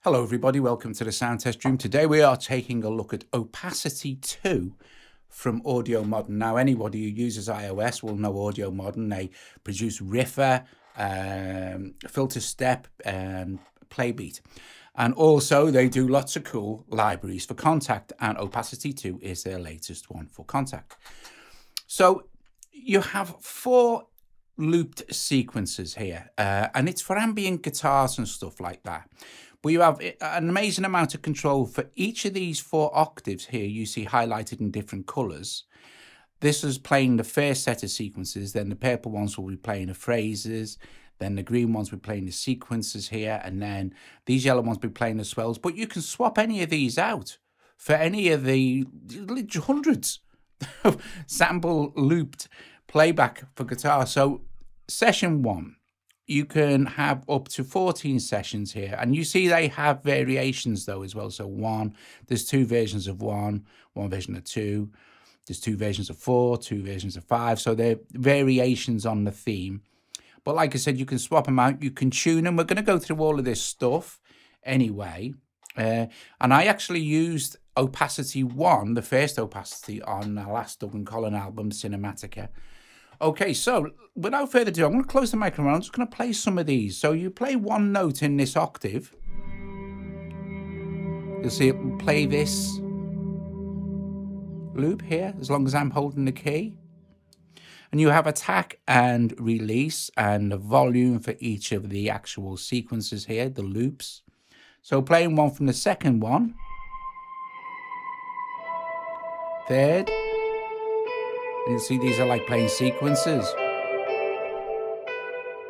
Hello everybody, welcome to the sound test room. Today we are taking a look at Opacity 2 from Audiomodern. Now anybody who uses iOS will know Audiomodern. They produce Riffer, Filter Step and Playbeat. And also they do lots of cool libraries for Kontakt, and Opacity 2 is their latest one for Kontakt. So you have 4 looped sequences here, and it's for ambient guitars and stuff like that. But you have an amazing amount of control for each of these 4 octaves here you see highlighted in different colours. This is playing the first set of sequences, then the purple ones will be playing the phrases, then the green ones will be playing the sequences here, and then these yellow ones will be playing the swells. But you can swap any of these out for any of the hundreds of sample looped playback for guitar. So session 1. You can have up to 14 sessions here, and you see they have variations though as well. So 1, there's 2 versions of 1 version of 2, there's 2 versions of 4, 2 versions of 5. So they're variations on the theme. But like I said, you can swap them out, you can tune them. We're going to go through all of this stuff anyway. And I actually used Opacity 1, the first Opacity, on the last Doug and Colin album, Cinematica. Okay, so without further ado, I'm going to close the microphone. I'm just going to play some of these. So you play 1 note in this octave. You'll see it play this loop here, as long as I'm holding the key. And you have attack and release and the volume for each of the actual sequences here, the loops. So playing 1 from the second one. Third. And you'll see these are like playing sequences.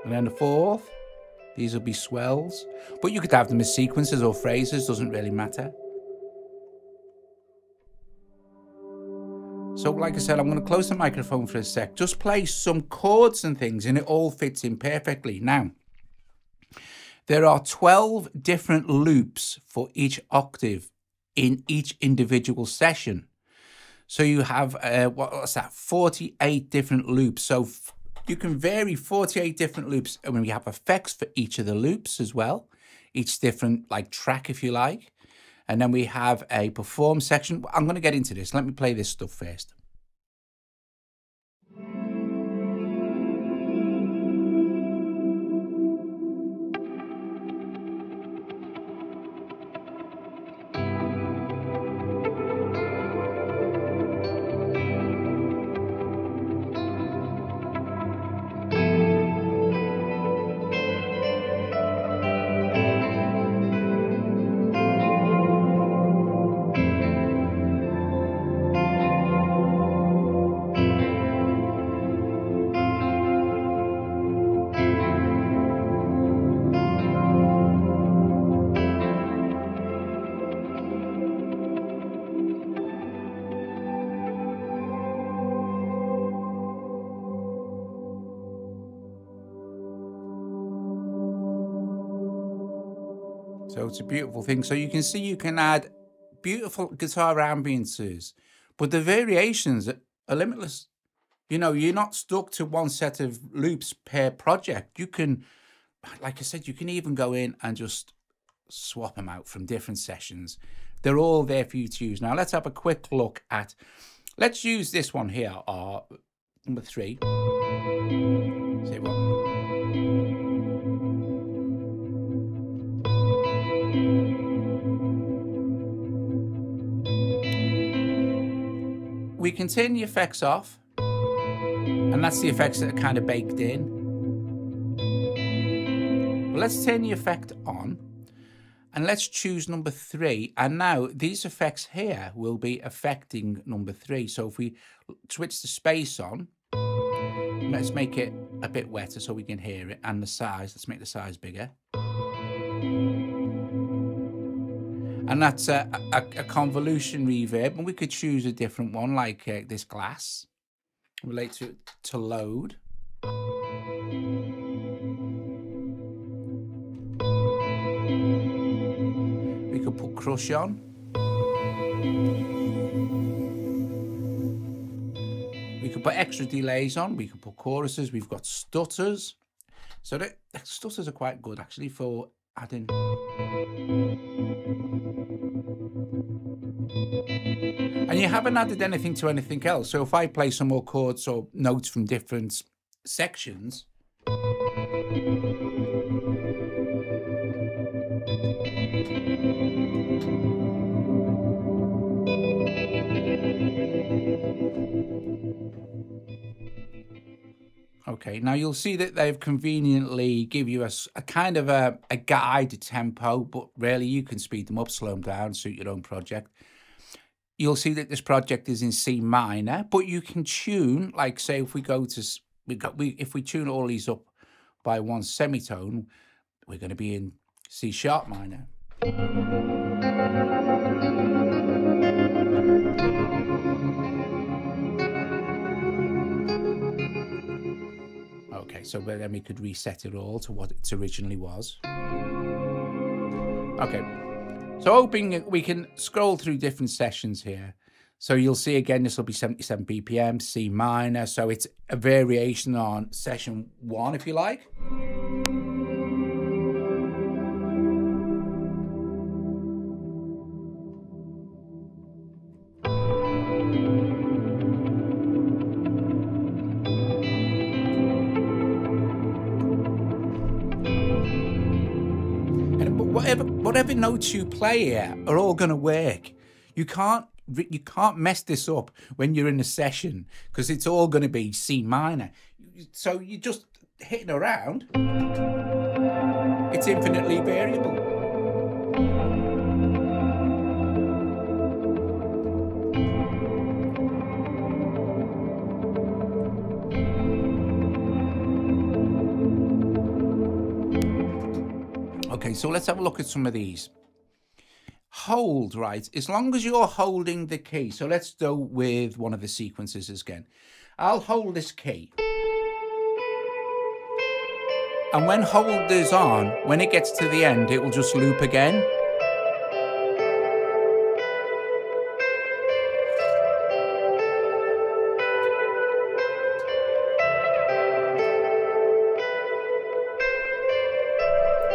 And then the 4th, these will be swells. But you could have them as sequences or phrases, doesn't really matter. So like I said, I'm going to close the microphone for a sec. Just play some chords and things and it all fits in perfectly. Now, there are 12 different loops for each octave in each individual session. So you have, what's that, 48 different loops. So you can vary 48 different loops. And we have effects for each of the loops as well. Each different like track, if you like. And then we have a perform section. I'm going to get into this. Let me play this stuff first. So it's a beautiful thing. So you can see you can add beautiful guitar ambiences, but the variations are limitless. You know, you're not stuck to one set of loops per project. You can, like I said, you can even go in and just swap them out from different sessions. They're all there for you to use. Now let's have a quick look at, let's use this one here, our number 3. See what? We can turn the effects off, and that's the effects that are kind of baked in. But let's turn the effect on, and let's choose number 3. And now these effects here will be affecting number 3. So if we switch the space on, let's make it a bit wetter so we can hear it, and the size, let's make the size bigger. And that's a convolution reverb, and we could choose a different one like this glass. Relate to load. We could put crush on. We could put extra delays on. We could put choruses. We've got stutters. So the stutters are quite good actually for adding. And you haven't added anything to anything else. So if I play some more chords or notes from different sections, okay, now you'll see that they've conveniently give you a kind of a guide tempo, but really you can speed them up, slow them down, suit your own project. You'll see that this project is in C minor, but you can tune, like say if we go to, if we tune all these up by one semitone, we're going to be in C sharp minor. Okay, so then we could reset it all to what it originally was. Okay, so hoping we can scroll through different sessions here. So you'll see again, this will be 77 BPM, C minor. So it's a variation on session 1, if you like. Whatever notes you play here are all going to work. You can't mess this up when you're in a session because it's all going to be C minor. So you're just hitting around. It's infinitely variable. Okay, so let's have a look at some of these. Hold, right? As long as you're holding the key. So let's go with one of the sequences again. I'll hold this key. And when hold is on, when it gets to the end, it will just loop again.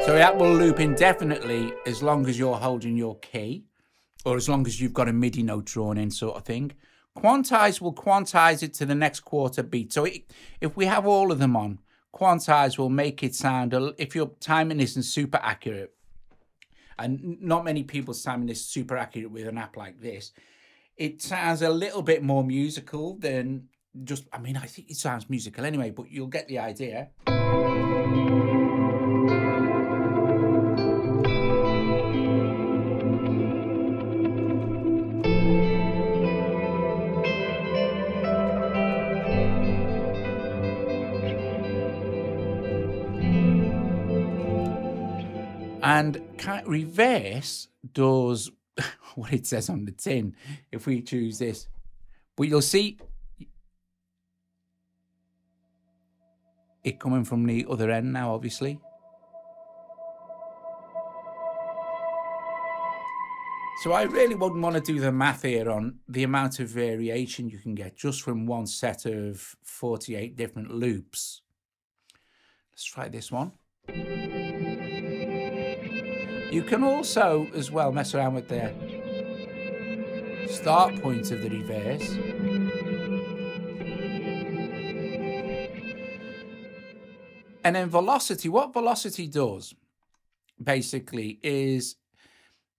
So that will loop indefinitely as long as you're holding your key or as long as you've got a MIDI note drawn in sort of thing. Quantize will quantize it to the next quarter beat. So if we have all of them on, quantize will make it sound, if your timing isn't super accurate, and not many people's timing is super accurate with an app like this, it sounds a little bit more musical than just, I mean, I think it sounds musical anyway, but you'll get the idea. And reverse does what it says on the tin if we choose this. But you'll see it coming from the other end now, obviously. So I really wouldn't want to do the math here on the amount of variation you can get just from one set of 48 different loops. Let's try this one. You can also, as well, mess around with the start point of the reverse. And then velocity, what velocity does, basically, is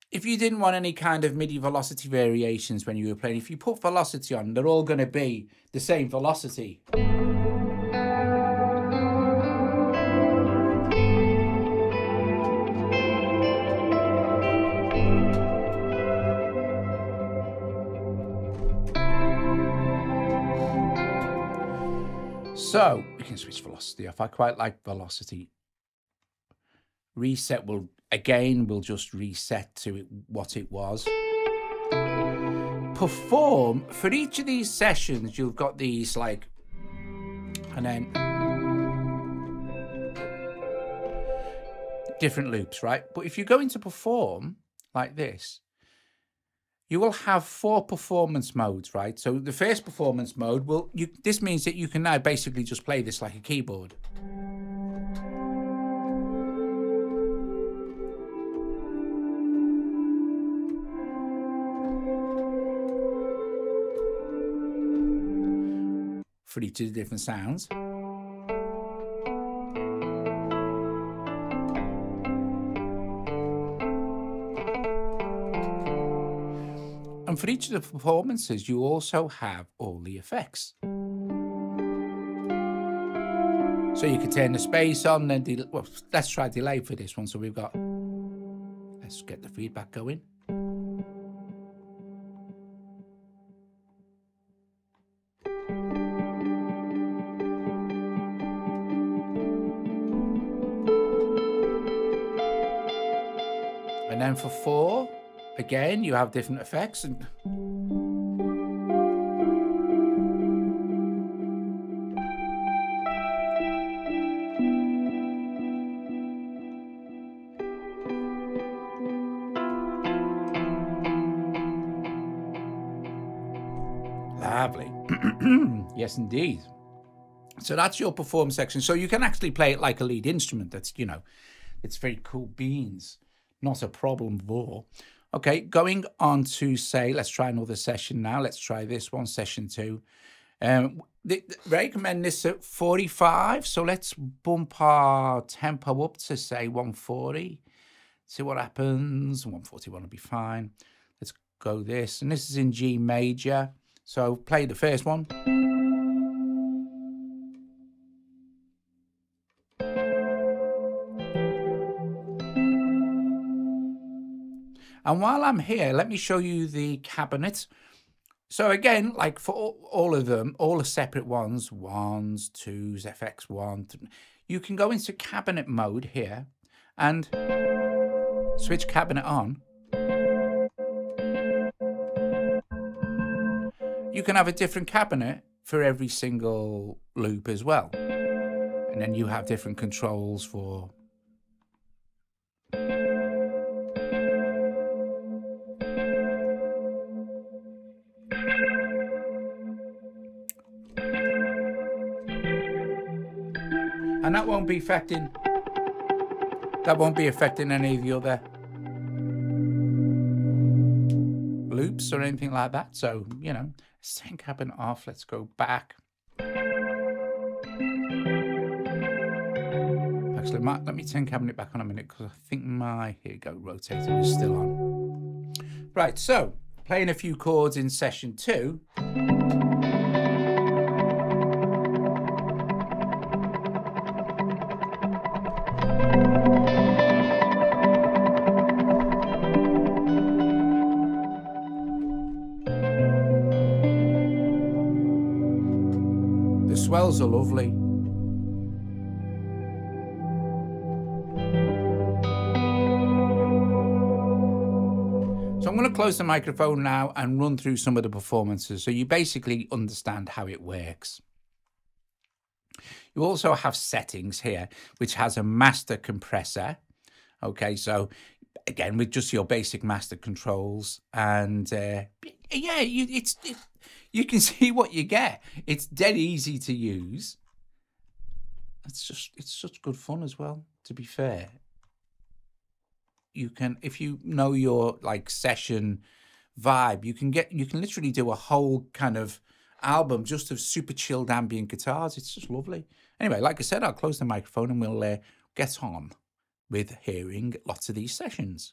if you didn't want any kind of MIDI velocity variations when you were playing, if you put velocity on, they're all going to be the same velocity. So we can switch velocity off. I quite like velocity. Reset will, again, we'll just reset to it, what it was. Perform, for each of these sessions, you've got these like, and then different loops, right? But if you go into perform like this, you will have 4 performance modes, right? So the first performance mode will, this means that you can now basically just play this like a keyboard. for each of the different sounds. And for each of the performances, you also have all the effects. So you can turn the space on, then well, let's try delay for this one. So we've got, let's get the feedback going. And then for 4, again, you have different effects. And lovely. Yes, indeed. So that's your perform section. So you can actually play it like a lead instrument. That's, you know, it's very cool beans. Not a problem at all. Okay, going on to say, let's try another session now. Let's try this one, session 2. Recommend this at 45. So let's bump our tempo up to say 140. See what happens. 141 will be fine. Let's go this. And this is in G major. So play the first one. And while I'm here, let me show you the cabinet. So again, like for all of them, all the separate ones, 1s, 2s, FX1, you can go into cabinet mode here and switch cabinet on. You can have a different cabinet for every single loop as well. And then you have different controls for and that won't be affecting any of the other loops or anything like that. So, you know, let's turn cabinet off. Let's go back. Actually, let me turn cabinet back on a minute because I think my, here you go, rotator is still on. Right, so playing a few chords in session 2. The swells are lovely. So I'm going to close the microphone now and run through some of the performances so you basically understand how it works. You also have settings here, which has a master compressor. Okay, so again, with just your basic master controls, and yeah, you can see what you get. It's dead easy to use. It's such good fun as well, to be fair. You can, if you know your like session vibe, you can literally do a whole kind of album just of super chilled ambient guitars. It's just lovely. Anyway, like I said, I'll close the microphone and we'll get on with hearing lots of these sessions.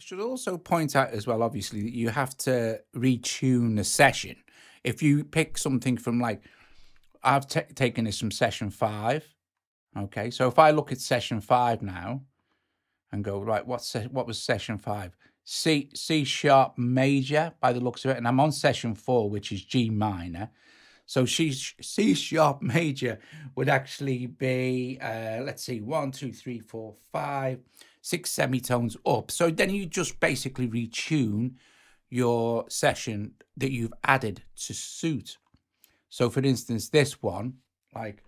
should also point out as well, obviously, that you have to retune the session. If you pick something from, like, I've taken this from session 5. Okay, so if I look at session 5 now and go, right, what was session 5? C sharp major by the looks of it, and I'm on session 4, which is G minor. So C sharp major would actually be, let's see, 1, 2, 3, 4, 5, 6 semitones up. So then you just basically retune your session that you've added to suit. So for instance, this one, like,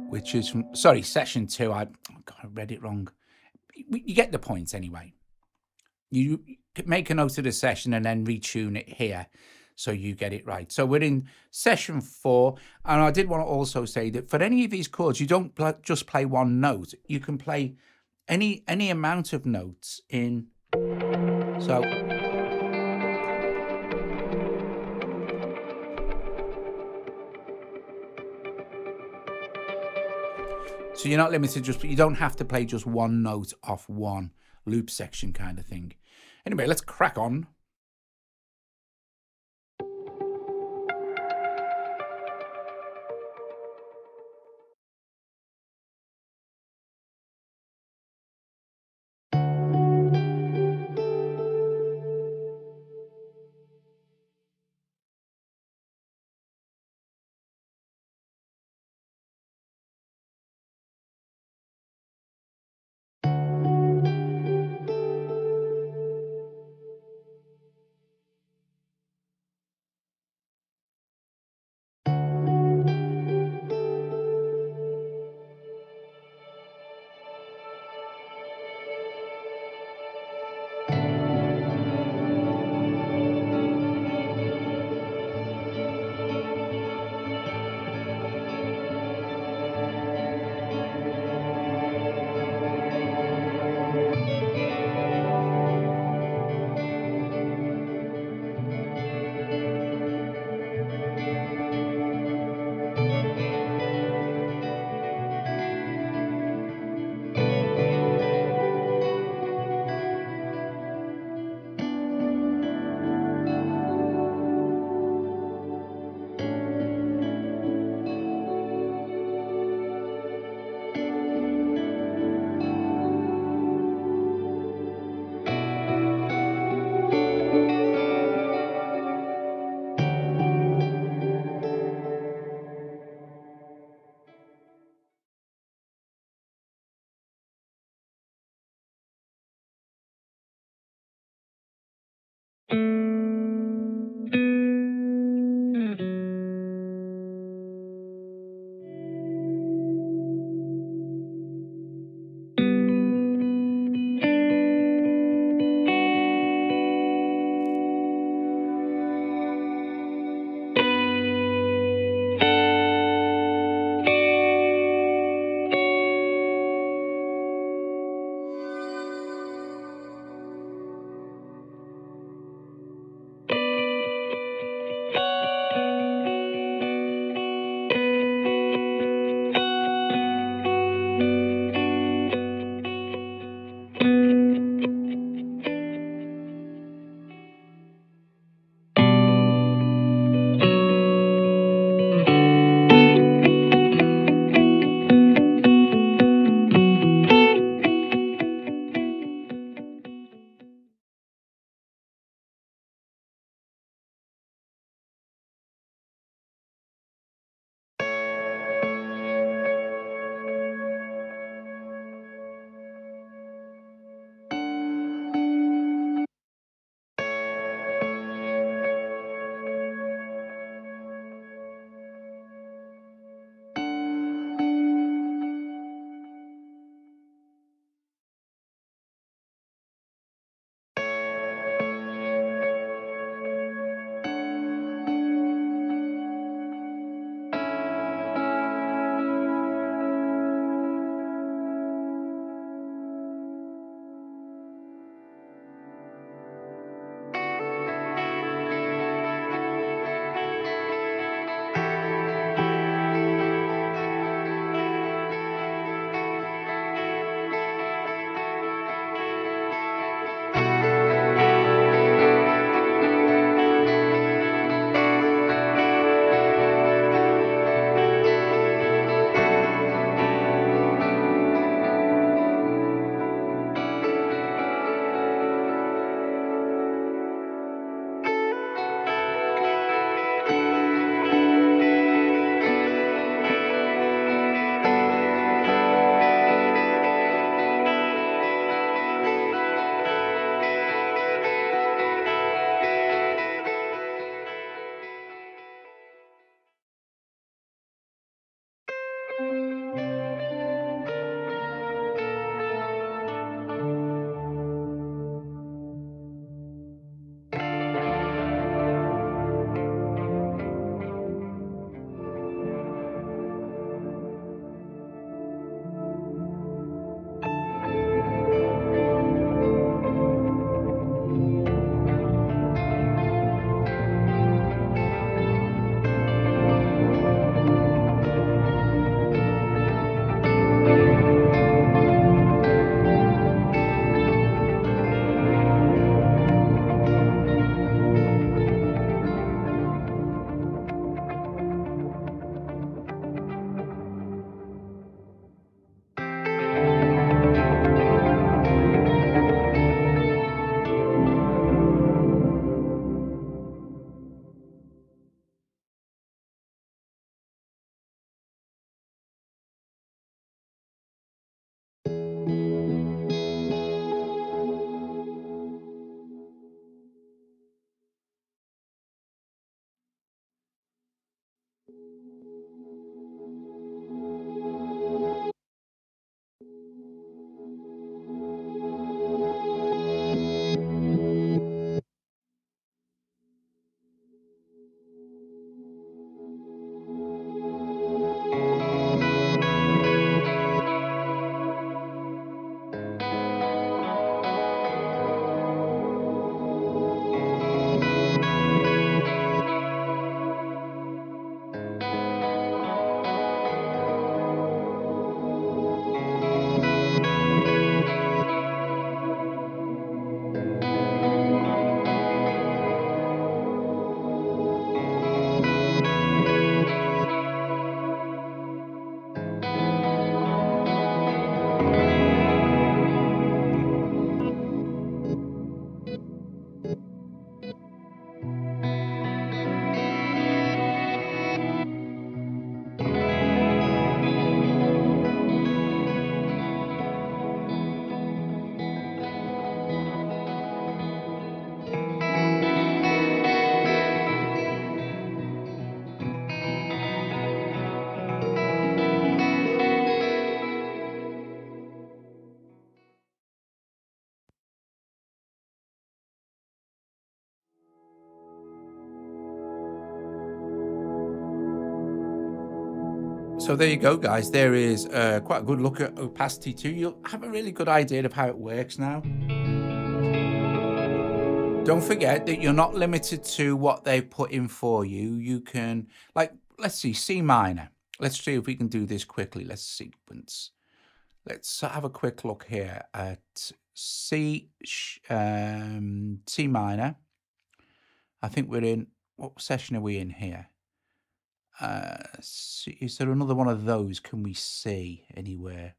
which is from, sorry, session 2, I read it wrong. You get the point anyway. You make a note of the session and then retune it here so you get it right. So we're in session 4, and I did want to also say that for any of these chords, you don't just play one note. You can play any amount of notes in. So you're not limited, you don't have to play just one note off one loop section kind of thing. Anyway, let's crack on. So there you go, guys. There is quite a good look at Opacity 2. You'll have a really good idea of how it works now. Don't forget that you're not limited to what they've put in for you. You can, like, let's see, C minor. Let's see if we can do this quickly. Let's sequence. Let's have a quick look here at C minor. I think we're in, what session are we in here? Is there another one of those? Can we see anywhere?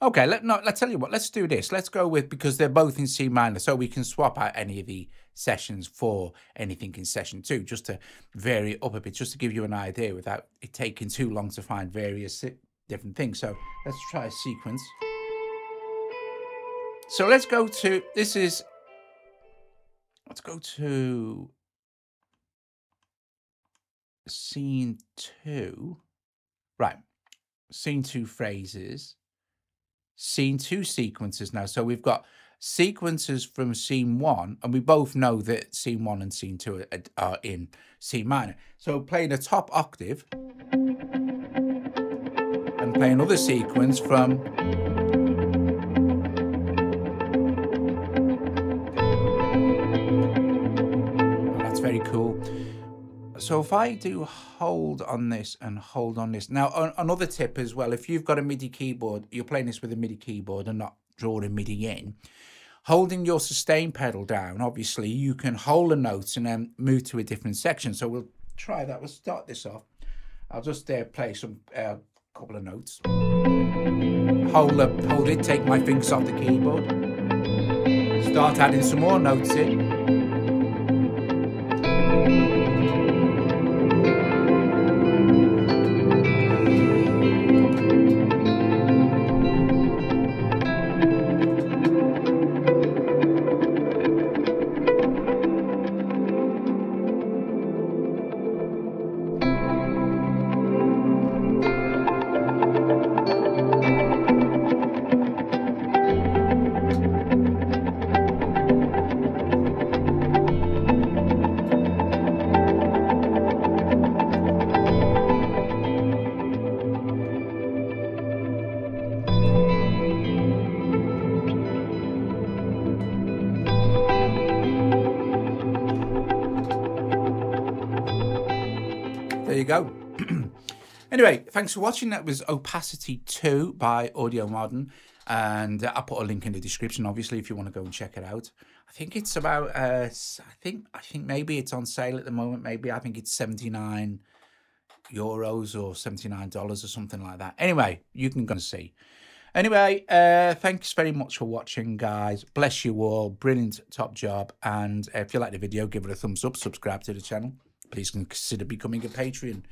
Okay, let's tell you what, let's do this. Let's go with, because they're both in C minor, so we can swap out any of the sessions for anything in session 2, just to vary it up a bit, just to give you an idea without it taking too long to find various different things. So let's try a sequence. So let's go to, let's go to scene 2. Right, scene 2 phrases. Scene 2 sequences now. So we've got sequences from scene 1, and we both know that scene 1 and scene 2 are in C minor. So play the top octave and play another sequence from that's very cool. So if I do hold on this and hold on this. Now, another tip as well, if you've got a MIDI keyboard, you're playing this with a MIDI keyboard and not drawing MIDI in, holding your sustain pedal down, obviously, you can hold a note and then move to a different section. So we'll try that. We'll start this off. I'll just play some couple of notes. Hold it, take my fingers off the keyboard. Start adding some more notes in. There you go. Anyway, thanks for watching. That was Opacity 2 by Audiomodern, and I'll put a link in the description, obviously, if you want to go and check it out. I think it's about I think maybe it's on sale at the moment. Maybe I think it's €79 or $79 or something like that. Anyway, you can go and see. Anyway, thanks very much for watching, guys. Bless you all. Brilliant, top job. And if you like the video, give it a thumbs up, subscribe to the channel. Please consider becoming a Patreon,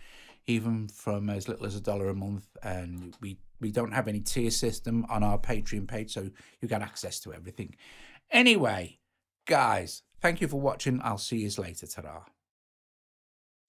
even from as little as $1 a month. And we don't have any tier system on our Patreon page, so you get access to everything. Anyway, guys, thank you for watching. I'll see you later. Ta-ra.